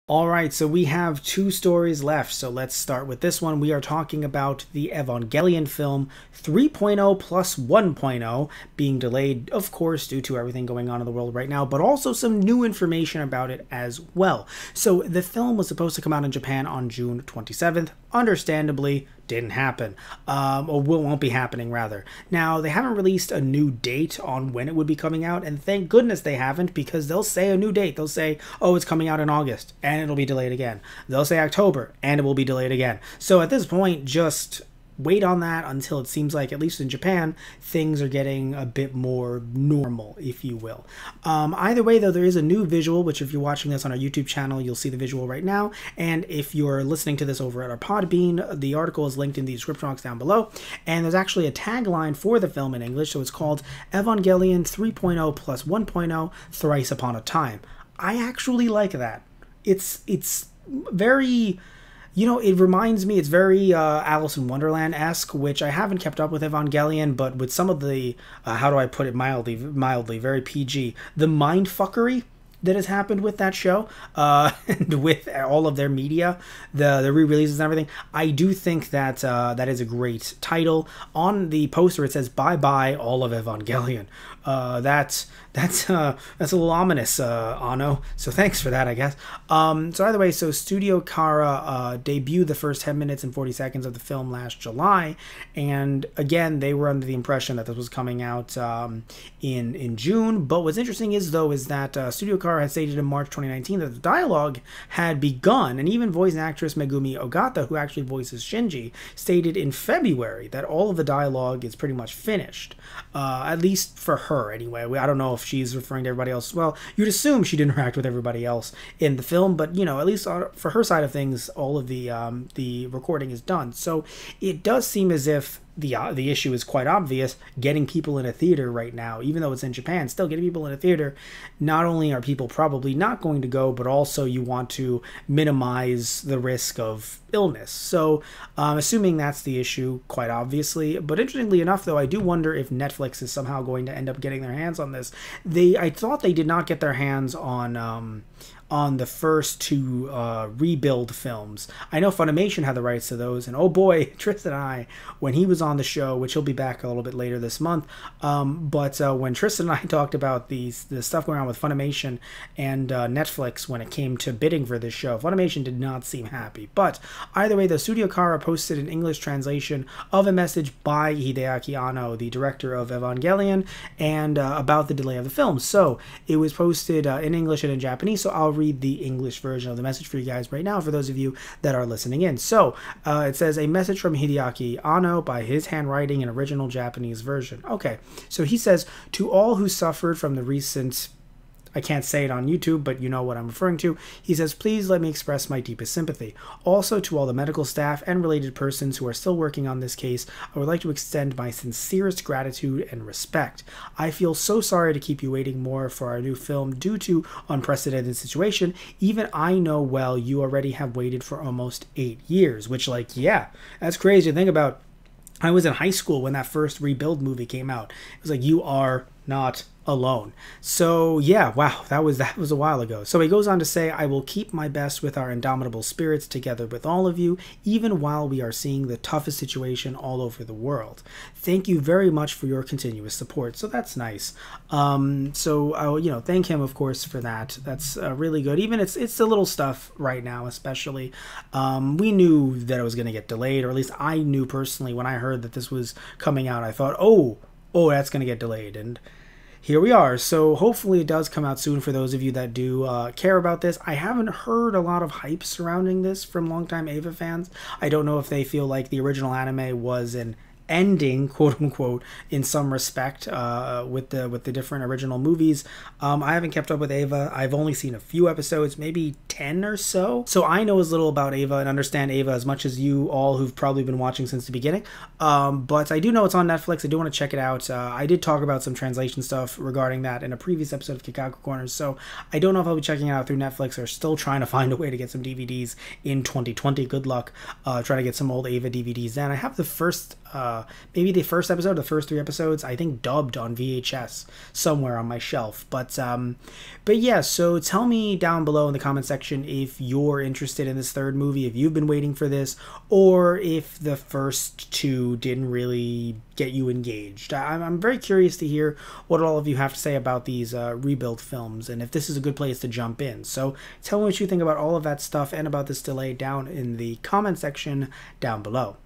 All right, so we have two stories left. So let's start with this one. We are talking about the Evangelion film 3.0 plus 1.0 being delayed, of course, due to everything going on in the world right now, but also some new information about it as well. So the film was supposed to come out in Japan on June 27th. Understandably, didn't happen, or won't be happening rather. Now, they haven't released a new date on when it would be coming out, and thank goodness they haven't, because they'll say a new date. They'll say, oh, it's coming out in August, and it'll be delayed again. They'll say October, and it will be delayed again. So at this point, just wait on that until it seems like, at least in Japan, things are getting a bit more normal, if you will. Either way, though, there is a new visual, which if you're watching this on our YouTube channel, you'll see the visual right now. And if you're listening to this over at our Podbean, the article is linked in the description box down below. And there's actually a tagline for the film in English, so it's called Evangelion 3.0 plus 1.0 Thrice Upon a Time. I actually like that. It's very... You know, it reminds me, it's very Alice in Wonderland-esque, which I haven't kept up with Evangelion, but with some of the, how do I put it mildly, very PG, the mindfuckery that has happened with that show, and with all of their media, the re-releases and everything. I do think that that is a great title. On the poster, it says "Bye-bye, all of Evangelion." That's a little ominous, Anno. So thanks for that, I guess. So either way, so Studio Kara debuted the first 10 minutes and 40 seconds of the film last July, and again, they were under the impression that this was coming out in June. But what's interesting is that Studio Kara had stated in March 2019 that the dialogue had begun, and even voice actress Megumi Ogata, who actually voices Shinji, stated in February that all of the dialogue is pretty much finished, at least for her anyway. I don't know if she's referring to everybody else. Well, you'd assume she'd interact with everybody else in the film, but you know, at least for her side of things, all of the recording is done. So it does seem as if the issue is quite obvious. Getting people in a theater right now, even though it's in Japan, still getting people in a theater, not only are people probably not going to go, but also you want to minimize the risk of illness. So assuming that's the issue, quite obviously. But interestingly enough, though, I do wonder if Netflix is somehow going to end up getting their hands on this. I thought they did not get their hands on the first two rebuild films. I know Funimation had the rights to those, and oh boy, Tristan and I, when he was on the show, which he'll be back a little bit later this month, but when Tristan and I talked about the stuff going on with Funimation and Netflix when it came to bidding for this show, Funimation did not seem happy. But either way, the Studio Kara posted an English translation of a message by Hideaki Anno, the director of Evangelion, and about the delay of the film. So it was posted in English and in Japanese, so I'll read the English version of the message for you guys right now for those of you that are listening in. So it says, a message from Hideaki Anno by his handwriting in original Japanese version. Okay, so he says, to all who suffered from the recent... I can't say it on YouTube, but you know what I'm referring to. He says, please let me express my deepest sympathy. Also, to all the medical staff and related persons who are still working on this case, I would like to extend my sincerest gratitude and respect. I feel so sorry to keep you waiting more for our new film due to unprecedented situation. Even I know well you already have waited for almost 8 years, which, like, yeah, that's crazy to think about. I was in high school when that first Rebuild movie came out. It was like, you are not alone. So yeah, wow, that was a while ago. So he goes on to say, I will keep my best with our indomitable spirits together with all of you, even while we are seeing the toughest situation all over the world. Thank you very much for your continuous support. So that's nice. So I'll, thank him, of course, for that. That's really good. Even it's the little stuff right now, especially. We knew that it was going to get delayed, or at least I knew personally when I heard that this was coming out. I thought, oh, that's going to get delayed, and here we are. So hopefully it does come out soon for those of you that do care about this. I haven't heard a lot of hype surrounding this from longtime Eva fans. I don't know if they feel like the original anime was an ending, quote unquote, in some respect with the different original movies. I haven't kept up with Eva. I've only seen a few episodes, maybe 10 or so. So I know as little about Eva and understand Eva as much as you all who've probably been watching since the beginning. But I do know it's on Netflix. I do want to check it out. I did talk about some translation stuff regarding that in a previous episode of Kikaku Corners. So I don't know if I'll be checking it out through Netflix or still trying to find a way to get some DVDs in 2020. Good luck trying to get some old Eva DVDs. And I have the first maybe the first episode, the first 3 episodes, I think dubbed on VHS somewhere on my shelf. But yeah, so tell me down below in the comment section if you're interested in this third movie, if you've been waiting for this, or if the first two didn't really get you engaged. I'm very curious to hear what all of you have to say about these rebuild films, and if this is a good place to jump in. So tell me what you think about all of that stuff and about this delay down in the comment section down below.